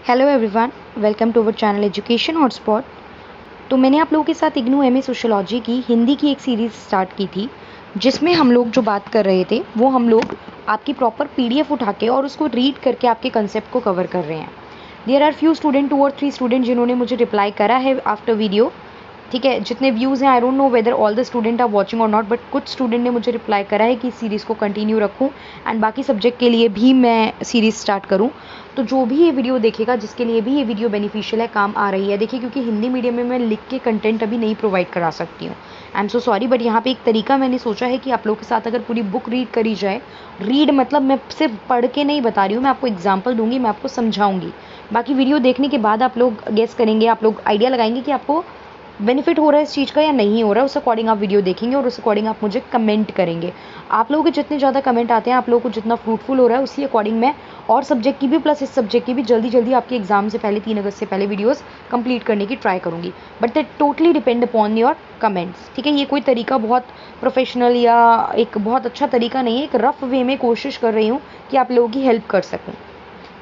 Hello everyone, welcome to our channel education hotspot. तो मैंने आप लोगों के साथ इग्नू एमए सोशियोलॉजी की हिंदी की एक सीरीज़ स्टार्ट की थी, जिसमें हम लोग जो बात कर रहे थे वो हम लोग आपकी प्रॉपर पीडीएफ उठा के और उसको रीड करके आपके कंसेप्ट को कवर कर रहे हैं। देयर आर फ्यू स्टूडेंट 2 और 3 स्टूडेंट जिन्होंने मुझे रिप्लाई करा है आफ्टर वीडियो। ठीक है, जितने व्यूज़ हैं I don't know whether all the student are watching और नॉट, बट कुछ स्टूडेंट ने मुझे रिप्लाई करा है कि इस सीरीज़ को कंटिन्यू रखूं एंड बाकी सब्जेक्ट के लिए भी मैं सीरीज़ स्टार्ट करूं। तो जो भी ये वीडियो देखेगा, जिसके लिए भी ये वीडियो बेनिफिशियल है, काम आ रही है, देखिए क्योंकि हिंदी मीडियम में मैं लिख के कंटेंट अभी नहीं प्रोवाइड करा सकती हूँ। I am so sorry, but यहाँ पे एक तरीका मैंने सोचा है कि आप लोगों के साथ अगर पूरी बुक रीड करी जाए, रीड मतलब मैं सिर्फ पढ़ के नहीं बता रही हूँ, मैं आपको एग्जाम्पल दूंगी, मैं आपको समझाऊंगी। बाकी वीडियो देखने के बाद आप लोग गेस करेंगे, आप लोग आइडिया लगाएंगे कि आपको बेनिफिट हो रहा है इस चीज़ का या नहीं हो रहा है। उस अकॉर्डिंग आप वीडियो देखेंगे और उस अकॉर्डिंग आप मुझे कमेंट करेंगे। आप लोगों के जितने ज़्यादा कमेंट आते हैं, आप लोगों को जितना फ्रूटफुल हो रहा है, उसी अकॉर्डिंग मैं और सब्जेक्ट की भी प्लस इस सब्जेक्ट की भी जल्दी जल्दी आपके एग्जाम से पहले 3 अगस्त से पहले वीडियोस कंप्लीट करने की ट्राई करूँगी। But that totally depend upon your comments. ठीक है, ये कोई तरीका बहुत प्रोफेशनल या एक बहुत अच्छा तरीका नहीं है, एक रफ वे में कोशिश कर रही हूँ कि आप लोगों की हेल्प कर सकूँ।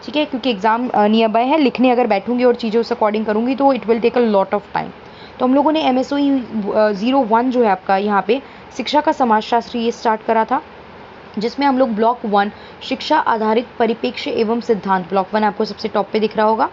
ठीक है, क्योंकि एग्जाम नियर बाय है, लिखने अगर बैठूंगी और चीज़ें उस अकॉर्डिंग करूँगी तो it will take a lot of time. तो हम लोगों ने MSOE 01 जो है आपका यहाँ पे शिक्षा का समाजशास्त्र ये स्टार्ट करा था, जिसमें हम लोग ब्लॉक 1 शिक्षा आधारित परिप्रेक्ष्य एवं सिद्धांत, ब्लॉक 1 आपको सबसे टॉप पे दिख रहा होगा।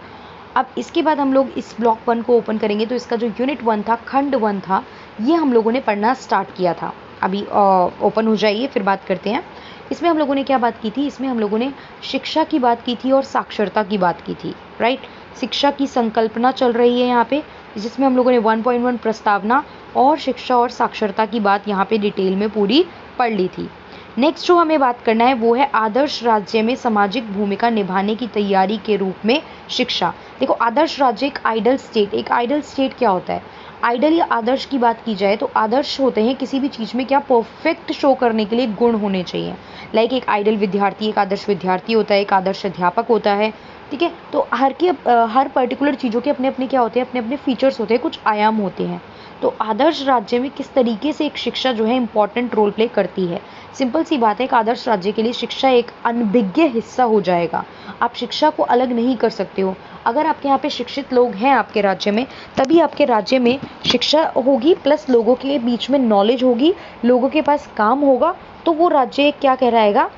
अब इसके बाद हम लोग इस ब्लॉक 1 को ओपन करेंगे तो इसका जो यूनिट 1 था, खंड 1 था, ये हम लोगों ने पढ़ना स्टार्ट किया था। अभी ओपन हो जाइए, फिर बात करते हैं। इसमें हम लोगों ने क्या बात की थी? इसमें हम लोगों ने शिक्षा की बात की थी और साक्षरता की बात की थी, राइट। शिक्षा की संकल्पना चल रही है यहाँ पे, जिसमें हम लोगों ने 1.1 प्रस्तावना और शिक्षा और साक्षरता की बात यहाँ पे डिटेल में पूरी पढ़ ली थी। नेक्स्ट जो हमें बात करना है वो है आदर्श राज्य में सामाजिक भूमिका निभाने की तैयारी के रूप में शिक्षा। देखो, आदर्श राज्य एक आइडल स्टेट, एक आइडल स्टेट क्या होता है? आइडल या आदर्श की बात की जाए तो आदर्श होते हैं किसी भी चीज़ में क्या परफेक्ट शो करने के लिए गुण होने चाहिए। लाइक एक आइडल विद्यार्थी एक आदर्श विद्यार्थी होता है, एक आदर्श अध्यापक होता है। ठीक है, तो हर पर्टिकुलर चीज़ों के अपने अपने क्या होते हैं, अपने अपने फीचर्स होते हैं, कुछ आयाम होते हैं। तो आदर्श राज्य में किस तरीके से एक शिक्षा जो है इंपॉर्टेंट रोल प्ले करती है। सिंपल सी बात है, एक आदर्श राज्य के लिए शिक्षा एक अनभिज्ञ हिस्सा हो जाएगा। आप शिक्षा को अलग नहीं कर सकते हो। अगर आपके यहाँ पे शिक्षित लोग हैं आपके राज्य में, तभी आपके राज्य में शिक्षा होगी, प्लस लोगों के बीच में नॉलेज होगी, लोगों के पास काम होगा, तो वो राज्य क्या कहलाएगा?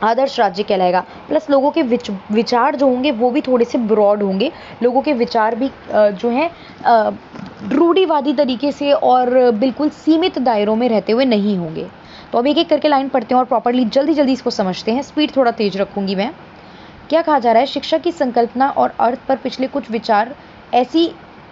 आदर्श राज्य कहलाएगा। प्लस लोगों के विचार जो होंगे वो भी थोड़े से ब्रॉड होंगे, लोगों के विचार भी जो हैं रूढ़िवादी तरीके से और बिल्कुल सीमित दायरों में रहते हुए नहीं होंगे। तो अब एक एक करके लाइन पढ़ते हैं और प्रॉपरली जल्दी जल्दी इसको समझते हैं। स्पीड थोड़ा तेज रखूंगी मैं। क्या कहा जा रहा है? शिक्षा की संकल्पना और अर्थ पर पिछले कुछ विचार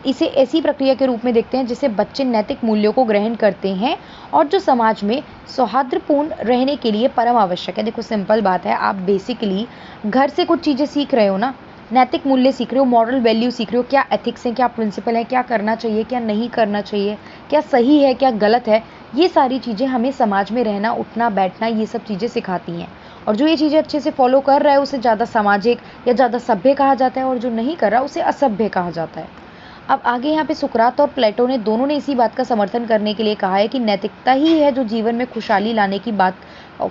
इसे ऐसी प्रक्रिया के रूप में देखते हैं जिससे बच्चे नैतिक मूल्यों को ग्रहण करते हैं और जो समाज में सौहार्दपूर्ण रहने के लिए परम आवश्यक है। देखो, सिंपल बात है, आप बेसिकली घर से कुछ चीज़ें सीख रहे हो ना, नैतिक मूल्य सीख रहे हो, मॉरल वैल्यू सीख रहे हो, क्या एथिक्स हैं, क्या प्रिंसिपल है, क्या करना चाहिए, क्या नहीं करना चाहिए, क्या सही है, क्या गलत है। ये सारी चीज़ें हमें समाज में रहना, उठना बैठना, ये सब चीज़ें सिखाती हैं। और जो ये चीज़ें अच्छे से फॉलो कर रहा है उसे ज़्यादा सामाजिक या ज़्यादा सभ्य कहा जाता है, और जो नहीं कर रहा उसे असभ्य कहा जाता है। अब आगे यहाँ पे सुकरात और प्लेटो ने दोनों ने इसी बात का समर्थन करने के लिए कहा है कि नैतिकता ही है जो जीवन में खुशहाली लाने की बात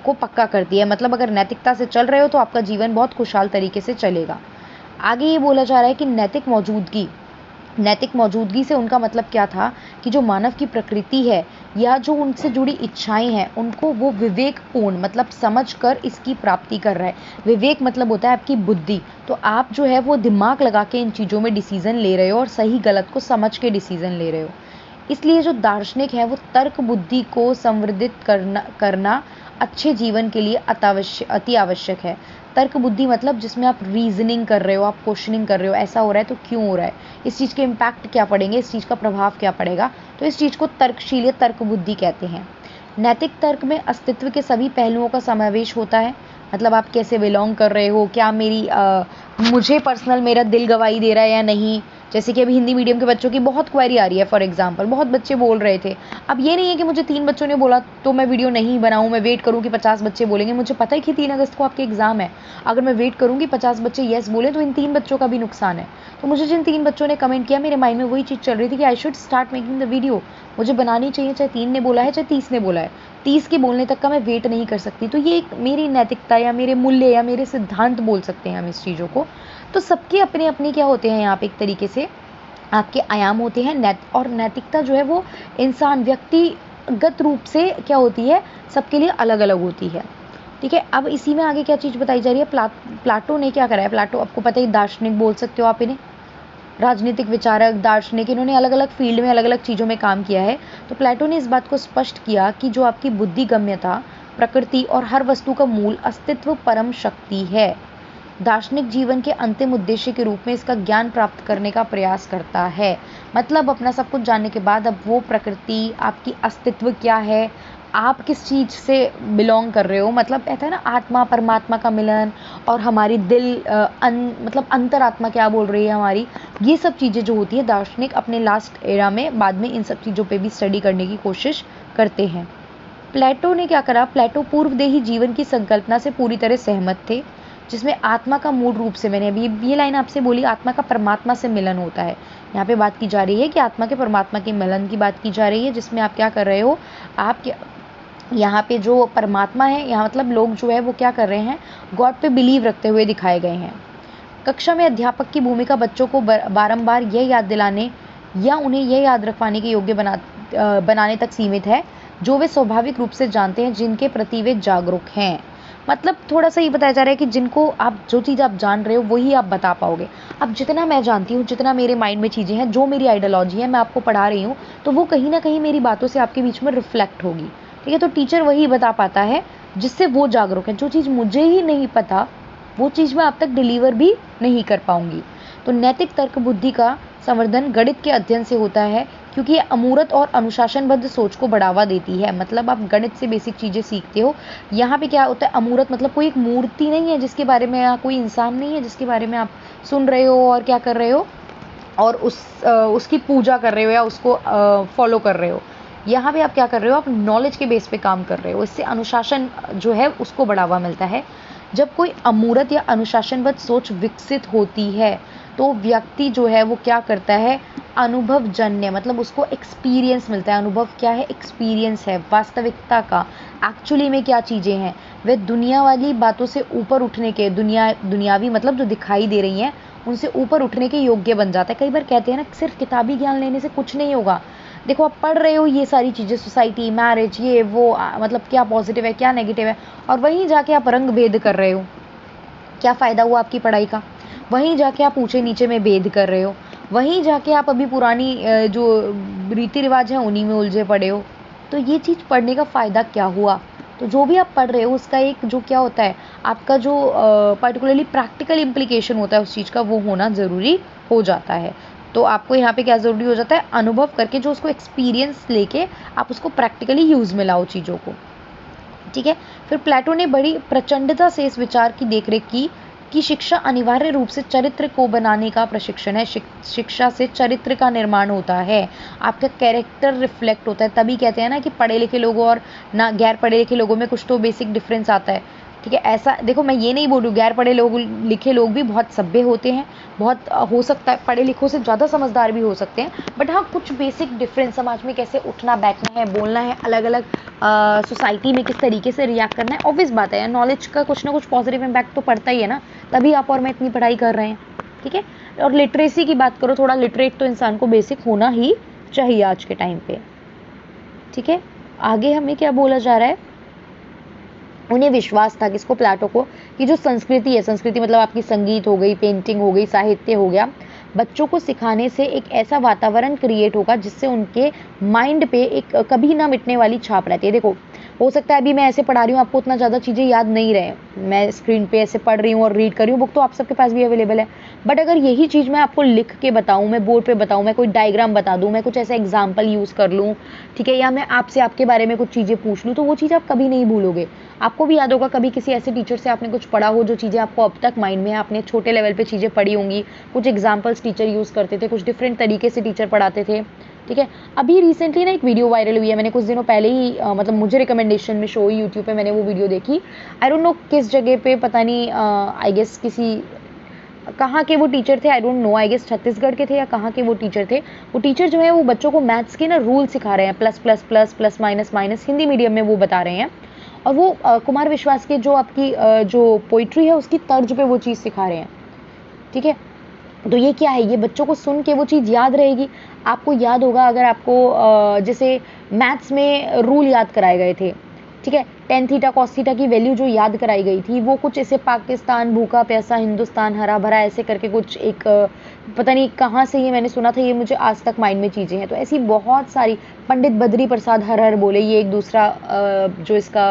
को पक्का करती है। मतलब अगर नैतिकता से चल रहे हो तो आपका जीवन बहुत खुशहाल तरीके से चलेगा। आगे ये बोला जा रहा है कि नैतिक मौजूदगी से उनका मतलब क्या था कि जो मानव की प्रकृति है या जो उनसे जुड़ी इच्छाएं हैं, उनको वो विवेकपूर्ण मतलब समझ कर इसकी प्राप्ति कर रहा है। विवेक मतलब होता है आपकी बुद्धि। तो आप जो है वो दिमाग लगा के इन चीज़ों में डिसीजन ले रहे हो और सही गलत को समझ के डिसीजन ले रहे हो। इसलिए जो दार्शनिक है वो तर्क बुद्धि को संवर्धित करना अच्छे जीवन के लिए अति आवश्यक है। तर्क बुद्धि मतलब जिसमें आप रीजनिंग कर रहे हो, आप क्वेश्चनिंग कर रहे हो, ऐसा हो रहा है तो क्यों हो रहा है, इस चीज़ के इम्पैक्ट क्या पड़ेंगे, इस चीज़ का प्रभाव क्या पड़ेगा, तो इस चीज़ को तर्कशील या तर्क बुद्धि कहते हैं। नैतिक तर्क में अस्तित्व के सभी पहलुओं का समावेश होता है। मतलब आप कैसे बिलोंग कर रहे हो, क्या मुझे पर्सनल मेरा दिल गवाही दे रहा है या नहीं। जैसे कि अभी हिंदी मीडियम के बच्चों की बहुत क्वेरी आ रही है, फॉर एग्जांपल बहुत बच्चे बोल रहे थे। अब ये नहीं है कि मुझे 3 बच्चों ने बोला तो मैं वीडियो नहीं बनाऊं, मैं वेट करूं कि 50 बच्चे बोलेंगे। मुझे पता है कि 3 अगस्त को आपके एग्जाम है। अगर मैं वेट करूंगी 50 बच्चे येस बोले तो इन 3 बच्चों का भी नुकसान है। तो मुझे जिन 3 बच्चों ने कमेंट किया, मेरे माइंड में वही चीज़ चल रही थी कि I should start making the video. मुझे बनानी चाहिए, चाहे 3 ने बोला है चाहे 30 ने बोला है। 30 के बोलने तक का मैं वेट नहीं कर सकती। तो ये एक मेरी नैतिकता या मेरे मूल्य या मेरे सिद्धांत बोल सकते हैं हम इस चीज़ों को। तो सबके अपने अपने क्या होते हैं यहाँ पे एक तरीके से आपके आयाम होते हैं। और नैतिकता जो है वो इंसान व्यक्तिगत रूप से क्या होती है, सबके लिए अलग अलग होती है। ठीक है, अब इसी में आगे क्या चीज़ बताई जा रही है, प्लाटो ने क्या करा है। प्लाटो आपको पता ही, दार्शनिक बोल सकते हो आप इन्हें, राजनीतिक विचारक, दार्शनिक, इन्होंने अलग अलग फील्ड में अलग अलग चीज़ों में काम किया है। तो प्लेटो ने इस बात को स्पष्ट किया कि जो आपकी बुद्धिगम्यता, प्रकृति और हर वस्तु का मूल अस्तित्व परम शक्ति है। दार्शनिक जीवन के अंतिम उद्देश्य के रूप में इसका ज्ञान प्राप्त करने का प्रयास करता है। मतलब अपना सब कुछ जानने के बाद अब वो प्रकृति, आपकी अस्तित्व क्या है, आप किस चीज़ से बिलोंग कर रहे हो, मतलब कहते हैं ना आत्मा परमात्मा का मिलन, और हमारी दिल मतलब अंतरात्मा क्या बोल रही है हमारी, ये सब चीज़ें जो होती है दार्शनिक अपने लास्ट एरा में बाद में इन सब चीज़ों पे भी स्टडी करने की कोशिश करते हैं। प्लेटो ने क्या करा, प्लेटो पूर्वदेही जीवन की संकल्पना से पूरी तरह सहमत थे, जिसमें आत्मा का मूल रूप से, मैंने अभी ये लाइन आपसे बोली, आत्मा का परमात्मा से मिलन होता है। यहाँ पे बात की जा रही है कि आत्मा के परमात्मा के मिलन की बात की जा रही है, जिसमें आप क्या कर रहे हो, आप क्या यहाँ पे जो परमात्मा है, यहाँ मतलब लोग जो है वो क्या कर रहे हैं, गॉड पे बिलीव रखते हुए दिखाए गए हैं। कक्षा में अध्यापक की भूमिका बच्चों को बारंबार यह याद दिलाने या उन्हें यह याद रखवाने के योग्य बनाने तक सीमित है जो वे स्वाभाविक रूप से जानते हैं, जिनके प्रति वे जागरूक हैं। मतलब थोड़ा सा ये बताया जा रहा है कि जिनको आप, जो चीज़ आप जान रहे हो वही आप बता पाओगे। अब जितना मैं जानती हूँ, जितना मेरे माइंड में चीज़ें हैं, जो मेरी आइडियोलॉजी है, मैं आपको पढ़ा रही हूँ, तो वो कहीं ना कहीं मेरी बातों से आपके बीच में रिफ्लेक्ट होगी। ठीक है, तो टीचर वही बता पाता है जिससे वो जागरूक है। जो चीज़ मुझे ही नहीं पता वो चीज़ मैं आप तक डिलीवर भी नहीं कर पाऊंगी। तो नैतिक तर्क बुद्धि का संवर्धन गणित के अध्ययन से होता है, क्योंकि ये अमूर्त और अनुशासनबद्ध सोच को बढ़ावा देती है। मतलब आप गणित से बेसिक चीज़ें सीखते हो। यहाँ पे क्या होता है, अमूर्त मतलब कोई एक मूर्ति नहीं है जिसके बारे में, या कोई इंसान नहीं है जिसके बारे में आप सुन रहे हो और क्या कर रहे हो, और उसकी पूजा कर रहे हो या उसको फॉलो कर रहे हो। यहाँ पे आप क्या कर रहे हो, आप नॉलेज के बेस पे काम कर रहे हो। इससे अनुशासन जो है उसको बढ़ावा मिलता है। जब कोई अमूर्त या अनुशासनबद्ध सोच विकसित होती है तो व्यक्ति जो है वो क्या करता है, अनुभवजन्य, मतलब उसको एक्सपीरियंस मिलता है। अनुभव क्या है, एक्सपीरियंस है वास्तविकता का, एक्चुअली में क्या चीज़ें हैं, वे दुनिया वाली बातों से ऊपर उठने के, दुनियावी मतलब जो दिखाई दे रही हैं उनसे ऊपर उठने के योग्य बन जाता है। कई बार कहते हैं ना, सिर्फ किताबी ज्ञान लेने से कुछ नहीं होगा। देखो आप पढ़ रहे हो ये सारी चीज़ें, सोसाइटी, मैरिज, ये वो, मतलब क्या पॉजिटिव है क्या नेगेटिव है, और वहीं जाके आप रंग भेद कर रहे हो, क्या फ़ायदा हुआ आपकी पढ़ाई का। वहीं जाके आप ऊंचे नीचे में भेद कर रहे हो, वहीं जाके आप अभी पुरानी जो रीति रिवाज हैं उन्हीं में उलझे पड़े हो। तो ये चीज़ पढ़ने का फ़ायदा क्या हुआ। तो जो भी आप पढ़ रहे हो उसका एक जो क्या होता है, आपका जो पर्टिकुलरली प्रैक्टिकल इम्प्लीकेशन होता है उस चीज़ का, वो होना ज़रूरी हो जाता है। तो आपको यहाँ पे क्या ज़रूरी हो जाता है, अनुभव करके जो उसको एक्सपीरियंस लेके आप उसको प्रैक्टिकली यूज़ में लाओ चीज़ों को। ठीक है, फिर प्लेटो ने बड़ी प्रचंडता से इस विचार की देखरेख की कि शिक्षा अनिवार्य रूप से चरित्र को बनाने का प्रशिक्षण है। शिक्षा से चरित्र का निर्माण होता है, आपका कैरेक्टर रिफ्लेक्ट होता है। तभी कहते हैं ना कि पढ़े लिखे लोगों और ना गैर पढ़े लिखे लोगों में कुछ तो बेसिक डिफरेंस आता है। ठीक है, ऐसा देखो, मैं ये नहीं बोलूँ, गैर पढ़े लिखे लोग भी बहुत सभ्य होते हैं, बहुत हो सकता है पढ़े लिखों से ज़्यादा समझदार भी हो सकते हैं, बट हाँ कुछ बेसिक डिफरेंस, समाज में कैसे उठना बैठना है, बोलना है, अलग अलग सोसाइटी में किस तरीके से रिएक्ट करना है। ऑब्वियस बात है, नॉलेज का कुछ ना कुछ पॉजिटिव इम्पैक्ट तो पड़ता ही है ना, तभी आप और मैं इतनी पढ़ाई कर रहे हैं। ठीक है, और लिटरेसी की बात करो, थोड़ा लिटरेट तो इंसान को बेसिक होना ही चाहिए आज के टाइम पे। ठीक है, आगे हमें क्या बोला जा रहा है, उन्हें विश्वास था, किसको, प्लेटो को, कि जो संस्कृति है, संस्कृति मतलब आपकी संगीत हो गई, पेंटिंग हो गई, साहित्य हो गया, बच्चों को सिखाने से एक ऐसा वातावरण क्रिएट होगा जिससे उनके माइंड पे एक कभी ना मिटने वाली छाप रहती है। देखो, हो सकता है अभी मैं ऐसे पढ़ा रही हूँ, आपको उतना ज़्यादा चीज़ें याद नहीं रहे, मैं स्क्रीन पे ऐसे पढ़ रही हूँ और रीड कर रही हूँ, बुक तो आप सबके पास भी अवेलेबल है, बट अगर यही चीज़ मैं आपको लिख के बताऊँ, मैं बोर्ड पे बताऊँ, मैं कोई डायग्राम बता दूँ, मैं कुछ ऐसा एग्जाम्पल यूज़ कर लूँ, ठीक है, या मैं आपसे आपके बारे में कुछ चीज़ें पूछ लूँ, तो वो चीज़ आप कभी नहीं भूलोगे। आपको भी याद होगा कभी किसी ऐसे टीचर से आपने कुछ पढ़ा हो जो चीज़ें आपको अब तक माइंड में है, आपने छोटे लेवल पे चीज़ें पढ़ी होंगी, कुछ एग्जाम्पल्स टीचर यूज़ करते थे, कुछ डिफरेंट तरीके से टीचर पढ़ाते थे। ठीक है, अभी रिसेंटली ना एक वीडियो वायरल हुई है, मैंने कुछ दिनों पहले ही मतलब मुझे रिकमेंडेशन में शो हुई यूट्यूब पे, मैंने वो वीडियो देखी। आई डोंट नो किस जगह पे, पता नहीं, आई गेस किसी, कहाँ के वो टीचर थे, I don't know, I guess Chhattisgarh के थे या कहाँ के वो टीचर थे। वो टीचर जो है वो बच्चों को मैथ्स के ना रूल सिखा रहे हैं, plus plus plus plus minus minus, Hindi medium में वो बता रहे हैं, और वो कुमार विश्वास के जो आपकी जो पोइट्री है उसकी तर्ज पे वो चीज़ सिखा रहे हैं। ठीक है। तो ये क्या है, ये बच्चों को सुन के वो चीज़ याद रहेगी। आपको याद होगा अगर आपको जैसे मैथ्स में रूल याद कराए गए थे, ठीक है, टेन थीटा कॉस थीटा की वैल्यू जो याद कराई गई थी वो कुछ ऐसे पाकिस्तान भूखा प्यासा हिंदुस्तान हरा भरा ऐसे करके कुछ एक पता नहीं कहाँ से ये मैंने सुना था, ये मुझे आज तक माइंड में चीज़ें हैं। तो ऐसी बहुत सारी, पंडित बद्री प्रसाद हर हर बोले, ये एक दूसरा जो इसका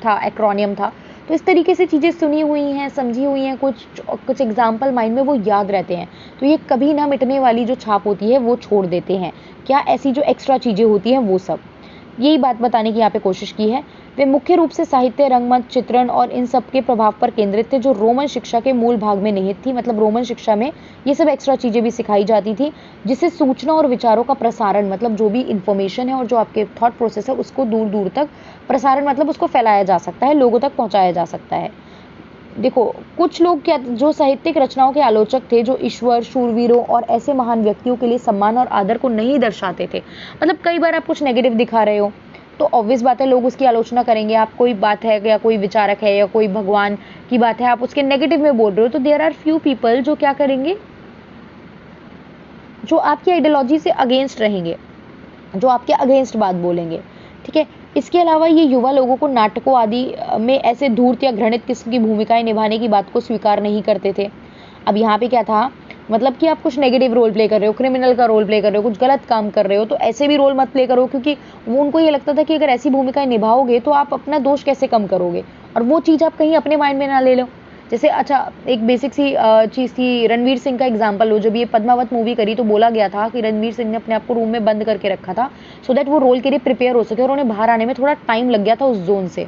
था एक्रोनियम था। तो इस तरीके से चीज़ें सुनी हुई हैं, समझी हुई हैं, कुछ एग्जाम्पल माइंड में वो याद रहते हैं। तो ये कभी ना मिटने वाली जो छाप होती है वो छोड़ देते हैं। क्या ऐसी जो एक्स्ट्रा चीज़ें होती हैं वो सब, यही बात बताने की यहाँ पे कोशिश की है। वे मुख्य रूप से साहित्य, रंगमंच, चित्रण और इन सब के प्रभाव पर केंद्रित थे जो रोमन शिक्षा के मूल भाग में निहित थी। मतलब रोमन शिक्षा में ये सब एक्स्ट्रा चीज़ें भी सिखाई जाती थी, जिससे सूचना और विचारों का प्रसारण, मतलब जो भी इंफॉर्मेशन है और जो आपके थॉट प्रोसेस है उसको दूर दूर तक प्रसारण, मतलब उसको फैलाया जा सकता है, लोगों तक पहुँचाया जा सकता है। देखो, कुछ लोग क्या, जो साहित्यिक रचनाओं के आलोचक थे, जो ईश्वर, शूरवीरों और ऐसे महान व्यक्तियों के लिए सम्मान और आदर को नहीं दर्शाते थे। मतलब कई बार आप कुछ नेगेटिव दिखा रहे हो तो ऑब्वियस बात है लोग उसकी आलोचना करेंगे। आप कोई बात है या कोई विचारक है या कोई भगवान की बात है, आप उसके नेगेटिव में बोल रहे हो, तो देयर आर फ्यू पीपल जो क्या करेंगे, जो आपकी आइडियोलॉजी से अगेंस्ट रहेंगे, जो आपके अगेंस्ट बात बोलेंगे, ठीक है। इसके अलावा ये युवा लोगों को नाटकों आदि में ऐसे धूर्त या घृणित किस्म की भूमिकाएं निभाने की बात को स्वीकार नहीं करते थे। अब यहाँ पे क्या था, मतलब कि आप कुछ नेगेटिव रोल प्ले कर रहे हो, क्रिमिनल का रोल प्ले कर रहे हो, कुछ गलत काम कर रहे हो, तो ऐसे भी रोल मत प्ले करो, क्योंकि वो उनको ये लगता था कि अगर ऐसी भूमिकाएं निभाओगे तो आप अपना दोष कैसे कम करोगे, और वो चीज़ आप कहीं अपने माइंड में ना ले लो। जैसे अच्छा एक बेसिक सी चीज़ थी, रणवीर सिंह का एग्जाम्पल लो। जब ये पद्मावत मूवी करी तो बोला गया था कि रणवीर सिंह ने अपने आप को रूम में बंद करके रखा था सो दैट वो रोल के लिए प्रिपेयर हो सके, और उन्हें बाहर आने में थोड़ा टाइम लग गया था उस जोन से,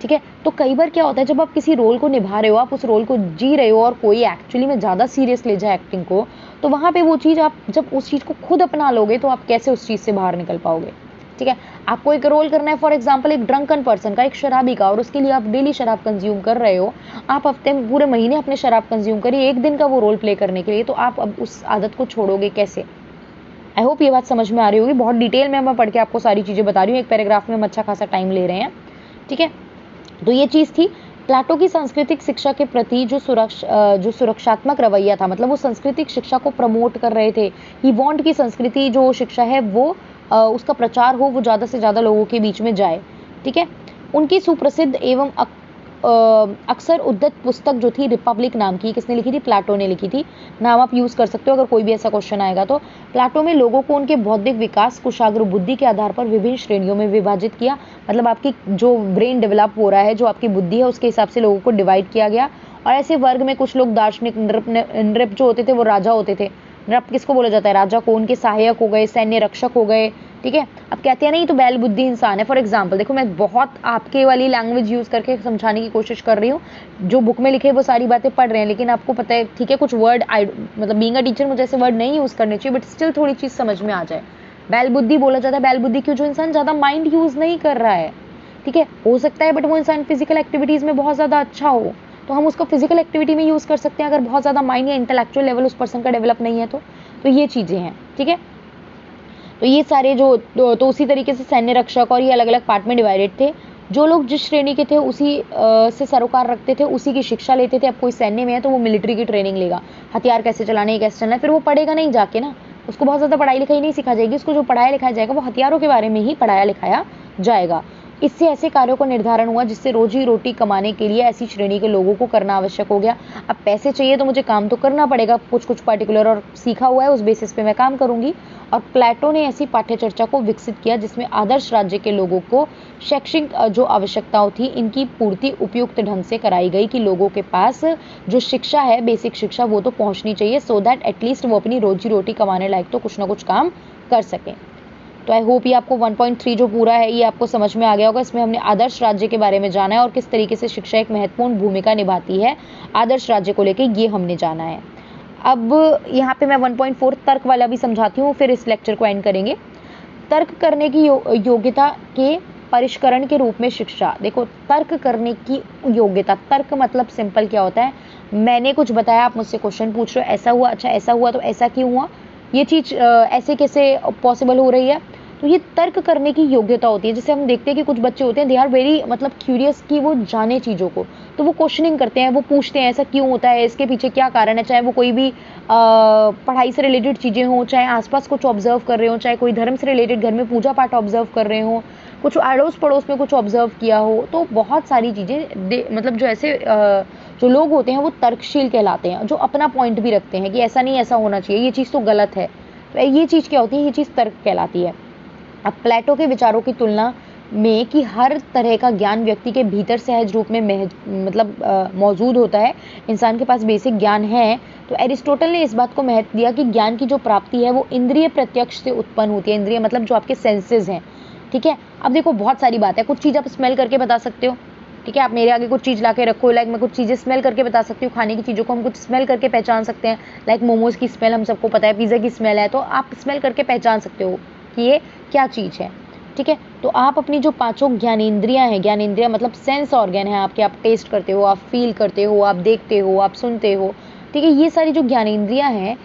ठीक है। तो कई बार क्या होता है, जब आप किसी रोल को निभा रहे हो, आप उस रोल को जी रहे हो और कोई एक्चुअली में ज़्यादा सीरियस ले जाए एक्टिंग को, तो वहाँ पे वो चीज़, आप जब उस चीज़ को खुद अपना लोगे तो आप कैसे उस चीज़ से बाहर निकल पाओगे, ठीक है। आपको एक रोल करना है फॉर एग्जाम्पल एक ड्रंकन पर्सन का, एक शराबी का, और उसके लिए आप डेली शराब कंज्यूम कर रहे हो, आप हफ्ते में पूरे महीने अपने शराब कंज्यूम करिए, एक दिन का वो रोल प्ले करने के लिए, तो आप अब उस आदत को छोड़ोगे कैसे। आई होप ये बात समझ में आ रही होगी। बहुत डिटेल में मैं पढ़ के आपको सारी चीज़ें बता रही हूँ, एक पैराग्राफ में हम अच्छा खासा टाइम ले रहे हैं, ठीक है। तो ये चीज़ थी प्लाटो की सांस्कृतिक शिक्षा के प्रति जो सुरक्षात्मक रवैया था, मतलब वो सांस्कृतिक शिक्षा को प्रमोट कर रहे थे। ही वांट की संस्कृति जो शिक्षा है वो उसका प्रचार हो, वो ज़्यादा से ज़्यादा लोगों के बीच में जाए, ठीक है। उनकी सुप्रसिद्ध एवं अक्सर उद्धत पुस्तक जो थी रिपब्लिक नाम की, किसने लिखी थी, प्लाटो ने लिखी थी। नाम आप यूज़ कर सकते हो अगर कोई भी ऐसा क्वेश्चन आएगा तो। प्लाटो में लोगों को उनके बौद्धिक विकास, कुशाग्र बुद्धि के आधार पर विभिन्न श्रेणियों में विभाजित किया। मतलब आपकी जो ब्रेन डेवलप हो रहा है, जो आपकी बुद्धि है, उसके हिसाब से लोगों को डिवाइड किया गया। और ऐसे वर्ग में कुछ लोग दार्शनिक, नृप जो होते थे वो राजा होते थे। नृप किसको बोला जाता है, राजा को। उनके सहायक हो गए, सैन्य रक्षक हो गए, ठीक है। अब कहते हैं नहीं तो बैल बुद्धि इंसान है। फॉर एग्जाम्पल देखो, मैं बहुत आपके वाली लैंग्वेज यूज़ करके समझाने की कोशिश कर रही हूँ, जो बुक में लिखे वो सारी बातें पढ़ रहे हैं, लेकिन आपको पता है, ठीक है, कुछ वर्ड मतलब बीइंग अ टीचर मुझे ऐसे वर्ड नहीं यूज़ करने चाहिए, बट स्टिल थोड़ी चीज़ समझ में आ जाए। बैल बुद्धि बोला जाता है, बैल बुद्धि क्यों, जो इंसान ज़्यादा माइंड यूज़ नहीं कर रहा है, ठीक है। हो सकता है बट वो इंसान फिजिकल एक्टिविटीज़ में बहुत ज़्यादा अच्छा हो, तो हम उसको फिजिकल एक्टिविटी में यूज़ कर सकते हैं, अगर बहुत ज़्यादा माइंड या इंटेलेक्चुअल लेवल उस पर्सन का डेवलप नहीं है तो ये चीज़ें हैं, ठीक है। तो ये सारे जो तो उसी तरीके से सैन्य रक्षक और ये अलग अलग पार्ट में डिवाइडेड थे। जो लोग जिस श्रेणी के थे उसी से सरोकार रखते थे, उसी की शिक्षा लेते थे। अब कोई सैन्य में है तो वो मिलिट्री की ट्रेनिंग लेगा, हथियार कैसे चलाने हैं, कैसे चलना है, फिर वो पढ़ेगा नहीं जाके ना, उसको बहुत ज़्यादा पढ़ाई लिखाई नहीं सिखा जाएगी, उसको जो पढ़ाया लिखाया जाएगा वो हथियारों के बारे में ही पढ़ाया लिखाया जाएगा। इससे ऐसे कार्यों का निर्धारण हुआ जिससे रोजी रोटी कमाने के लिए ऐसी श्रेणी के लोगों को करना आवश्यक हो गया। अब पैसे चाहिए तो मुझे काम तो करना पड़ेगा, कुछ पर्टिकुलर, और सीखा हुआ है उस बेसिस पे मैं काम करूंगी। और प्लेटो ने ऐसी पाठ्यचर्चा को विकसित किया जिसमें आदर्श राज्य के लोगों को शैक्षिक जो आवश्यकताओं थी इनकी पूर्ति उपयुक्त ढंग से कराई गई, कि लोगों के पास जो शिक्षा है, बेसिक शिक्षा, वो तो पहुंचनी चाहिए, सो दैट एटलीस्ट वो अपनी रोजी रोटी कमाने लायक तो कुछ ना कुछ काम कर सकें। तो आई होप ये आपको 1.3 जो पूरा है ये आपको समझ में आ गया होगा। इसमें हमने आदर्श राज्य के बारे में जाना है और किस तरीके से शिक्षा एक महत्वपूर्ण भूमिका निभाती है आदर्श राज्य को लेके, ये हमने जाना है। अब यहाँ पे मैं 1.4 तर्क वाला भी समझाती हूँ, फिर इस लेक्चर को एंड करेंगे। तर्क करने की योग्यता के परिष्करण के रूप में शिक्षा। देखो, तर्क करने की योग्यता, तर्क मतलब सिंपल क्या होता है, मैंने कुछ बताया, आप मुझसे क्वेश्चन पूछ रहे हो, ऐसा हुआ, अच्छा ऐसा हुआ तो ऐसा क्यों हुआ, ये चीज़ ऐसे कैसे पॉसिबल हो रही है। तो ये तर्क करने की योग्यता होती है। जैसे हम देखते हैं कि कुछ बच्चे होते हैं, दे आर वेरी मतलब क्यूरियस, कि वो जाने चीज़ों को, तो वो क्वेश्चनिंग करते हैं, वो पूछते हैं ऐसा क्यों होता है, इसके पीछे क्या कारण है, चाहे वो कोई भी पढ़ाई से रिलेटेड चीज़ें हों, चाहे आसपास कुछ ऑब्जर्व कर रहे हो, चाहे कोई धर्म से रिलेटेड घर में पूजा पाठ ऑब्जर्व कर रहे हो, कुछ अड़ोस पड़ोस में कुछ ऑब्जर्व किया हो, तो बहुत सारी चीज़ें मतलब जो ऐसे जो लोग होते हैं वो तर्कशील कहलाते हैं, जो अपना पॉइंट भी रखते हैं कि ऐसा नहीं, ऐसा होना चाहिए, ये चीज़ तो गलत है। तो ये चीज़ क्या होती है, ये चीज़ तर्क कहलाती है। अब प्लेटो के विचारों की तुलना में कि हर तरह का ज्ञान व्यक्ति के भीतर सहज रूप में मतलब मौजूद होता है, इंसान के पास बेसिक ज्ञान है, तो एरिस्टोटल ने इस बात को महत्व दिया कि ज्ञान की जो प्राप्ति है वो इंद्रिय प्रत्यक्ष से उत्पन्न होती है। इंद्रिय मतलब जो आपके सेंसेस हैं, ठीक है। अब देखो बहुत सारी बात है, कुछ चीज़ आप स्मेल करके बता सकते हो, ठीक है। आप मेरे आगे कुछ चीज़ ला के रखो, लाइक मैं कुछ चीज़ें स्मेल करके बता सकती हूँ, खाने की चीज़ों को हम कुछ स्मेल करके पहचान सकते हैं, लाइक मोमोज़ की स्मेल हम सबको पता है, पिज़्ज़ा की स्मेल है, तो आप स्मेल करके पहचान सकते हो कि ये क्या चीज़ है, ठीक है। तो आप अपनी जो पांचों ज्ञानेंद्रियां हैं, ज्ञानेंद्रियां मतलब सेंस ऑर्गन है आपके, आप टेस्ट करते हो, आप फील करते हो, आप देखते हो, आप सुनते हो, ठीक है। ये सारी जो ज्ञानेंद्रियां हैं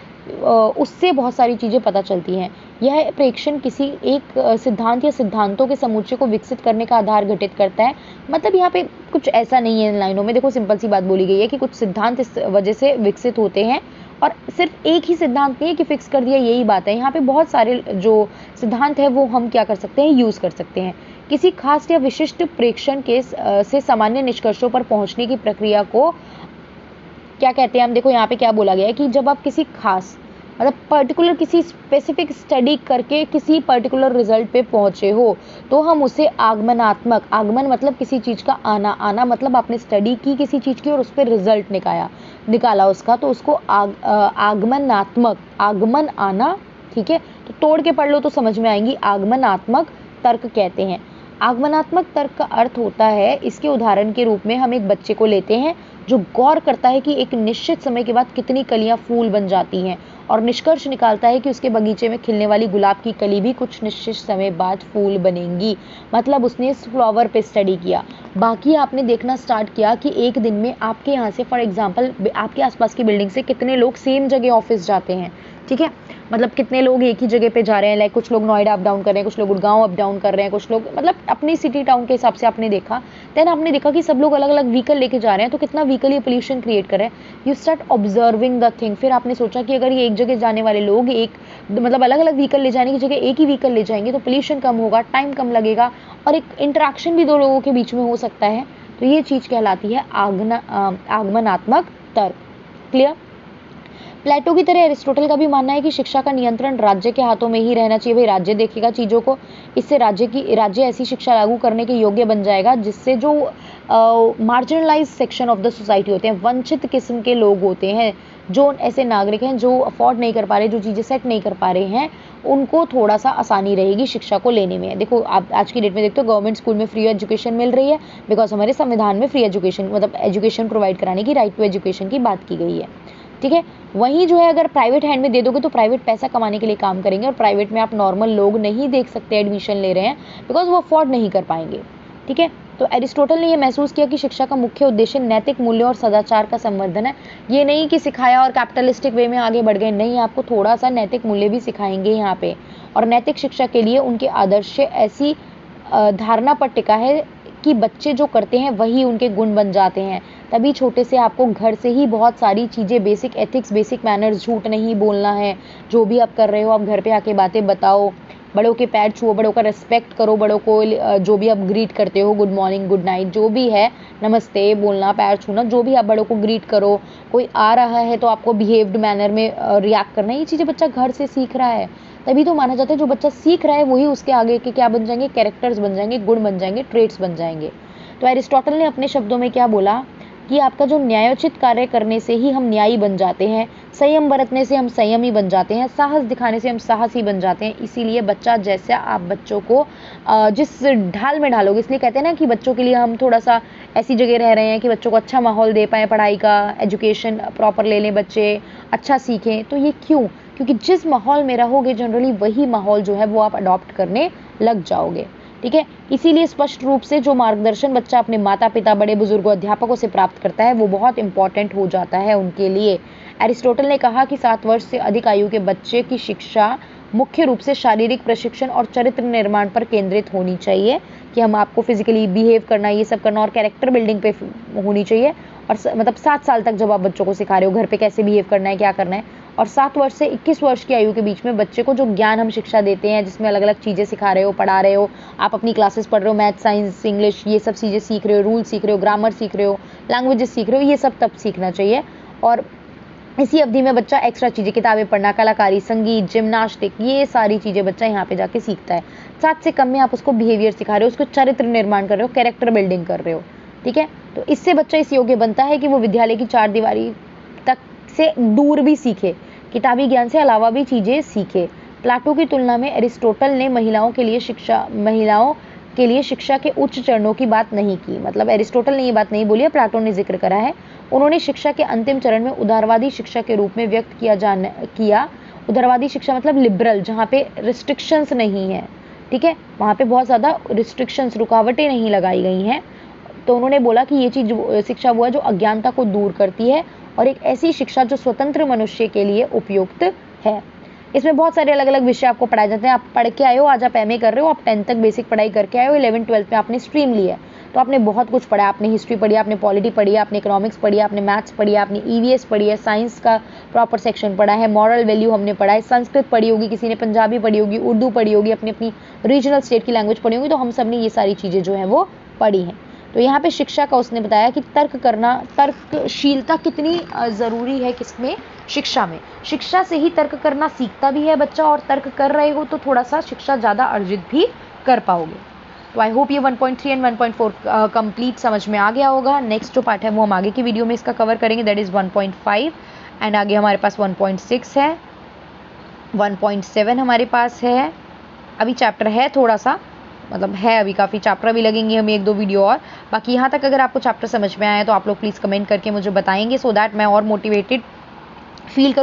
उससे बहुत सारी चीज़ें पता चलती हैं। यह प्रेक्षण किसी एक सिद्धांत या सिद्धांतों के समुच्चय को विकसित करने का आधार घटित करता है। मतलब यहाँ पे कुछ ऐसा नहीं है इन लाइनों में, देखो सिंपल सी बात बोली गई है कि कुछ सिद्धांत इस वजह से विकसित होते हैं, और सिर्फ एक ही सिद्धांत नहीं है कि फिक्स कर दिया यही बात है। यहाँ पे बहुत सारे जो सिद्धांत है वो हम क्या कर सकते हैं, यूज़ कर सकते हैं। किसी खास या विशिष्ट प्रेक्षण के से सामान्य निष्कर्षों पर पहुंचने की प्रक्रिया को क्या कहते हैं हम, देखो यहाँ पे क्या बोला गया है कि जब आप किसी खास मतलब पर्टिकुलर किसी स्पेसिफिक स्टडी करके किसी पर्टिकुलर रिजल्ट पे पहुंचे हो, तो हम उसे आगमनात्मक, आगमन मतलब किसी चीज़ का आना, आना मतलब आपने स्टडी की किसी चीज़ की और उस पर रिजल्ट निकाला उसका, तो उसको आगमनात्मक, आगमन आना, ठीक है। तो तोड़ के पढ़ लो तो समझ में आएंगी, आगमनात्मक तर्क कहते हैं। आगमनात्मक तर्क का अर्थ होता है, इसके उदाहरण के रूप में हम एक बच्चे को लेते हैं जो गौर करता है कि एक निश्चित समय के बाद कितनी कलियां फूल बन जाती हैं, और निष्कर्ष निकालता है कि उसके बगीचे में खिलने वाली गुलाब की कली भी कुछ निश्चित समय बाद फूल बनेंगी। मतलब उसने इस फ्लावर पे स्टडी किया। बाकी आपने देखना स्टार्ट किया कि एक दिन में आपके यहाँ से फॉर एग्जांपल आपके आसपास की बिल्डिंग से कितने लोग सेम जगह ऑफिस जाते हैं, ठीक है। मतलब कितने लोग एक ही जगह पे जा रहे हैं, लाइक कुछ लोग नोएडा अप डाउन कर रहे हैं, कुछ लोग गुड़गांव अप डाउन कर रहे हैं, कुछ लोग मतलब अपनी सिटी टाउन के हिसाब से आपने देखा। देन आपने देखा कि सब लोग अलग अलग व्हीकल लेके जा रहे हैं, तो कितना व्हीकल ये पोल्यूशन क्रिएट कर रहे हैं। You start observing the thing. फिर आपने सोचा कि अगर ये एक जगह जाने वाले लोग एक मतलब अलग अलग व्हीकल ले जाने की जगह एक ही व्हीकल ले जाएंगे तो पोल्यूशन कम होगा, टाइम कम लगेगा, और एक इंटरेक्शन भी दो लोगों के बीच में हो सकता है। तो ये चीज़ कहलाती है आगमनात्मक तर्क। क्लियर। प्लेटो की तरह एरिस्टोटल का भी मानना है कि शिक्षा का नियंत्रण राज्य के हाथों में ही रहना चाहिए। भाई राज्य देखेगा चीज़ों को, इससे राज्य ऐसी शिक्षा लागू करने के योग्य बन जाएगा जिससे जो marginalise section of the society होते हैं, वंचित किस्म के लोग होते हैं, जो ऐसे नागरिक हैं जो अफोर्ड नहीं कर पा रहे, जो चीज़ें सेट नहीं कर पा रहे हैं, उनको थोड़ा सा आसानी रहेगी शिक्षा को लेने में। देखो आप आज की डेट में देखते हो गवर्नमेंट स्कूल में फ्री एजुकेशन मिल रही है, बिकॉज हमारे संविधान में फ्री एजुकेशन मतलब एजुकेशन प्रोवाइड कराने की, राइट टू एजुकेशन की बात की गई है, ठीक है। वहीं जो है अगर प्राइवेट हैंड में दे दोगे तो प्राइवेट पैसा कमाने के लिए काम करेंगे, और प्राइवेट में आप नॉर्मल लोग नहीं देख सकते एडमिशन ले रहे हैं, बिकॉज वो अफोर्ड नहीं कर पाएंगे, ठीक है। तो एरिस्टोटल ने यह महसूस किया कि शिक्षा का मुख्य उद्देश्य नैतिक मूल्यों और सदाचार का संवर्धन है। ये नहीं कि सिखाया और कैपिटलिस्टिक वे में आगे बढ़ गए, नहीं, आपको थोड़ा सा नैतिक मूल्य भी सिखाएंगे यहाँ पे। और नैतिक शिक्षा के लिए उनके आदर्श ऐसी धारणा पर टिका है कि बच्चे जो करते हैं वही उनके गुण बन जाते हैं। तभी छोटे से आपको घर से ही बहुत सारी चीज़ें, बेसिक एथिक्स, बेसिक मैनर्स, झूठ नहीं बोलना है, जो भी आप कर रहे हो आप घर पे आके बातें बताओ, बड़ों के पैर छुओ, बड़ों का रिस्पेक्ट करो, बड़ों को जो भी आप ग्रीट करते हो, गुड मॉर्निंग, गुड नाइट, जो भी है, नमस्ते बोलना, पैर छूना, जो भी आप बड़ों को ग्रीट करो। कोई आ रहा है तो आपको बिहेव्ड मैनर में रिएक्ट करना, ये चीज़ें बच्चा घर से सीख रहा है। तभी तो माना जाता है जो बच्चा सीख रहा है वही उसके आगे के क्या बन जाएंगे, कैरेक्टर्स बन जाएंगे, गुण बन जाएंगे, ट्रेट्स बन जाएंगे। तो एरिस्टोटल ने अपने शब्दों में क्या बोला कि आपका जो न्यायोचित कार्य करने से ही हम न्यायी बन जाते हैं, संयम बरतने से हम संयमी बन जाते हैं, साहस दिखाने से हम साहसी बन जाते हैं। इसीलिए बच्चा जैसा आप बच्चों को जिस ढाल में ढालोगे, इसलिए कहते हैं ना कि बच्चों के लिए हम थोड़ा सा ऐसी जगह रह रहे हैं कि बच्चों को अच्छा माहौल दे पाएँ, पढ़ाई का, एजुकेशन प्रॉपर ले लें बच्चे, अच्छा सीखें। तो ये क्यों? क्योंकि जिस माहौल में रहोगे जनरली वही माहौल जो है वो आप अडॉप्ट करने लग जाओगे, ठीक है। इसीलिए स्पष्ट रूप से जो मार्गदर्शन बच्चा अपने माता पिता, बड़े बुजुर्गों, अध्यापकों से प्राप्त करता है वो बहुत इंपॉर्टेंट हो जाता है उनके लिए। एरिस्टोटल ने कहा कि 7 वर्ष से अधिक आयु के बच्चे की शिक्षा मुख्य रूप से शारीरिक प्रशिक्षण और चरित्र निर्माण पर केंद्रित होनी चाहिए, कि हम आपको फिजिकली बिहेव करना, ये सब करना, और कैरेक्टर बिल्डिंग पे होनी चाहिए। और मतलब 7 साल तक जब आप बच्चों को सिखा रहे हो घर पे कैसे बिहेव करना है, क्या करना है, और 7 वर्ष से 21 वर्ष की आयु के बीच में बच्चे को जो ज्ञान हम शिक्षा देते हैं, जिसमें अलग अलग चीज़ें सिखा रहे हो, पढ़ा रहे हो, आप अपनी क्लासेस पढ़ रहे हो, मैथ, साइंस, इंग्लिश, ये सब चीज़ें सीख रहे हो, रूल सीख रहे हो, ग्रामर सीख रहे हो, लैंग्वेजेस सीख रहे हो, ये सब तब सीखना चाहिए। और इसी अवधि में बच्चा एक्स्ट्रा चीज़ें, किताबें पढ़ना, कलाकारी, संगीत, जिम्नास्टिक, ये सारी चीज़ें बच्चा यहाँ पे जाके सीखता है। 7 से कम में आप उसको बिहेवियर सिखा रहे हो, उसको चरित्र निर्माण कर रहे हो, कैरेक्टर बिल्डिंग कर रहे हो, ठीक है। तो इससे बच्चा इस योग्य बनता है कि वो विद्यालय की 4 दीवारी तक से दूर भी सीखे, किताबी ज्ञान से अलावा भी चीज़ें सीखे। प्लाटो की तुलना में एरिस्टोटल ने महिलाओं के लिए शिक्षा के उच्च चरणों की बात नहीं की। मतलब एरिस्टोटल ने ये बात नहीं बोली है, प्लाटो ने जिक्र करा है। उन्होंने शिक्षा के अंतिम चरण में उदारवादी शिक्षा के रूप में व्यक्त किया। उदारवादी शिक्षा मतलब लिबरल, जहाँ पे रिस्ट्रिक्शंस नहीं है, ठीक है, वहाँ पे बहुत ज़्यादा रिस्ट्रिक्शंस, रुकावटें नहीं लगाई गई हैं। तो उन्होंने बोला कि ये चीज़ शिक्षा वो है जो अज्ञानता को दूर करती है, और एक ऐसी शिक्षा जो स्वतंत्र मनुष्य के लिए उपयुक्त है। इसमें बहुत सारे अलग अलग विषय आपको पढ़ाए जाते हैं। आप पढ़ के आए हो, आज आप एमए कर रहे हो, आप 10th तक बेसिक पढ़ाई करके आए हो, 11th 12th में आपने स्ट्रीम ली है, तो आपने बहुत कुछ पढ़ा। आपने हिस्ट्री पढ़ी, आपने पॉलिटी पढ़ी, आपने इकोनॉमिक्स पढ़ी, आपने मैथ्स पढ़ी, आपने ईवीएस पढ़ी है, साइंस का प्रॉपर सेक्शन पढ़ा है, मॉरल वैल्यू हमने पढ़ा है, संस्कृत पढ़ी होगी, किसी ने पंजाबी पढ़ी होगी, उर्दू पढ़ी होगी, अपनी अपनी रीजनल स्टेट की लैंग्वेज पढ़ी होगी। तो हम सब ने ये सारी चीज़ें जो हैं वो पढ़ी हैं। तो यहाँ पे शिक्षा का उसने बताया कि तर्कशीलता कितनी ज़रूरी है, किसमें, शिक्षा में। शिक्षा से ही तर्क करना सीखता भी है बच्चा, और तर्क कर रहे हो तो थोड़ा सा शिक्षा ज़्यादा अर्जित भी कर पाओगे। तो आई होप ये 1.3 एंड 1.4 कंप्लीट समझ में आ गया होगा। नेक्स्ट जो पार्ट है वो हम आगे की वीडियो में इसका कवर करेंगे, दैट इज़ 1.5, एंड आगे हमारे पास 1.6 है, 1.7 हमारे पास है। अभी चैप्टर है थोड़ा सा, मतलब है अभी काफ़ी चैप्टर भी लगेंगे हमें 1-2 वीडियो और। बाकी यहाँ तक अगर आपको चैप्टर समझ में आया तो आप लोग प्लीज़ कमेंट करके मुझे बताएंगे, सो दैट मैं और मोटिवेटेड फील करूँ